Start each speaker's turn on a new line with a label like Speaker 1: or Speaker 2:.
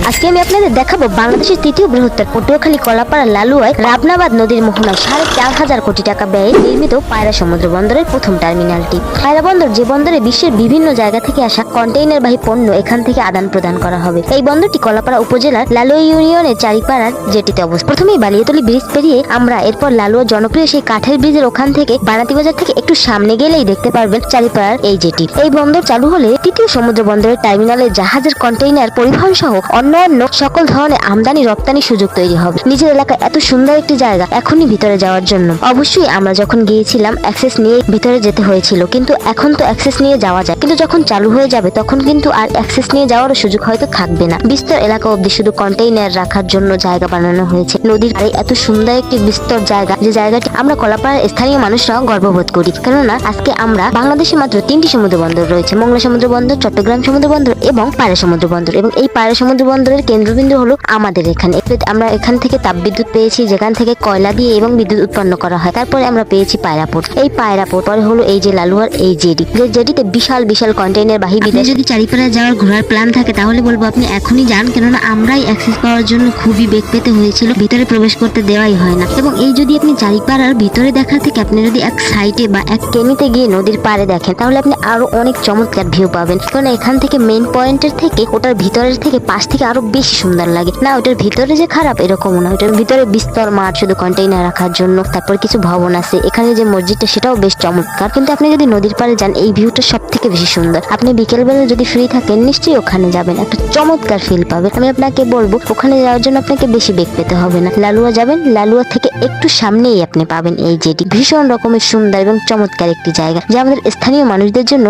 Speaker 1: আজকে আমি আপনাদের দেখাবো বাংলাদেশের তৃতীয় বৃহত্তর পটুয়াখালী কলাপাড়া লালুয়ায় রাবনাবাদ নদীর মোহনায় 4,500 কোটি টাকা ব্যয়ে নির্মিত পায়রা সমুদ্র বন্দরের প্রথম টার্মিনালটি। পায়রা বন্দর যে বন্দরে বিশ্বের বিভিন্ন জায়গা থেকে আসা কন্টেইনারবাহী পণ্য এখান থেকে আদান প্রদান করা হবে। এই বন্দরটি কলাপাড়া উপজেলার লালুয়া ইউনিয়নের চারিপাড়ার জেটিতে অবস্থিত। প্রথমেই বালিয়াতলী ব্রিজ পেরিয়ে আমরা এরপর লালুয়া জনপ্রিয় সেই কাঠের ব্রিজের ওখান থেকে বানাতি বাজার থেকে একটু সামনে গেলেই দেখতে পারবেন চারিপাড়ার এই জেটি। এই বন্দর চালু হলে তৃতীয় সমুদ্র বন্দরের টার্মিনালে জাহাজের কন্টেইনার পরিবহন সহ অন্যান্য সকল ধরনের আমদানি রপ্তানি সুযোগ তৈরি হবে। নিজের এলাকায় এত সুন্দর একটি জায়গা এখনই ভিতরে যাওয়ার জন্য। অবশ্যই আমরা যখন গিয়েছিলাম অ্যাক্সেস নিয়ে ভিতরে যেতে হয়েছিল, কিন্তু এখন তো অ্যাক্সেস নিয়ে যাওয়া যায়, কিন্তু যখন চালু হয়ে যাবে তখন কিন্তু আর অ্যাক্সেস নিয়ে যাওয়ার সুযোগ হয়তো থাকবে না। বিস্তর এলাকা অবধি শুধু কন্টেইনার রাখার জন্য জায়গা বানানো হয়েছে। নদীর ধারে এত সুন্দর একটি বিস্তর জায়গা, যে জায়গাটি আমরা কলাপাড়ার স্থানীয় মানুষরাও গর্ববোধ করি। কেননা আজকে আমরা বাংলাদেশে মাত্র 3টি সমুদ্র বন্দর রয়েছে: মংলা সমুদ্র বন্দর, চট্টগ্রাম সমুদ্র বন্দর এবং পায়রা সমুদ্র বন্দর। এবং এই পায়রা সমুদ্র বন্দরের কেন্দ্রবিন্দু হলো আমাদের এখানে। আমরা এখান থেকে তাপবিদ্যুৎ পেয়েছি, যেখান থেকে কয়লা দিয়ে এবং বিদ্যুৎ উৎপন্ন করা হয়। তারপরে আমরা পেয়েছি পায়রা পোর্ট। এই পায়রা পোর্ট পরে হলো এই যে লালুয়ার এই জেটি, যে জেটিতে বিশাল বিশাল কন্টেইনার বাহী বিদেশ। যদি চারিপাড়ায় যাওয়ার ঘোরার প্ল্যান থাকে তাহলে বলবো আপনি এখনই যান, কেননা আমরাই অ্যাক্সেস পাওয়ার জন্য খুবই বেগ পেতে হয়েছিল, ভিতরে প্রবেশ করতে দেওয়াই হয় না। এবং এই যদি আপনি চারিপাড়ার ভিতরে দেখার থেকে আপনি যদি এক সাইডে বা এক কেনিতে গিয়ে নদীর পাড়ে দেখেন তাহলে আপনি আরো অনেক চমৎকার ভিউ পাবেন। কারণ এখান থেকে মেইন পয়েন্টের থেকে ওটার ভিতরের থেকে পাশ থেকে আরো বেশি সুন্দর লাগে। না ওটার ভিতরে যে খারাপ এরকমও না, ওটার ভিতরে বিস্তর মাঠ শুধু কন্টেইনার রাখার জন্য। তারপর কিছু ভবন আছে, এখানে যে মসজিদটা সেটাও বেশ চমৎকার। কিন্তু আপনি যদি নদীর পাড়ে যান এই ভিউটা সব থেকে বেশি সুন্দর। আপনি বিকেলবেলা যদি ফ্রি থাকেন নিশ্চয়ই ওখানে যাবেন, একটা চমৎকার ফিল পাবেন। আমি আপনাকে বলবো ওখানে যাওয়ার জন্য আপনাকে বেশি বেগ পেতে হবে না। লালুয়া যাবেন, লালুয়া থেকে একটু সামনেই আপনি পাবেন এই জেটি। ভীষণ রকমের সুন্দর এবং চমৎকার একটি জায়গা, যা আমাদের স্থানীয় মানুষদের জন্য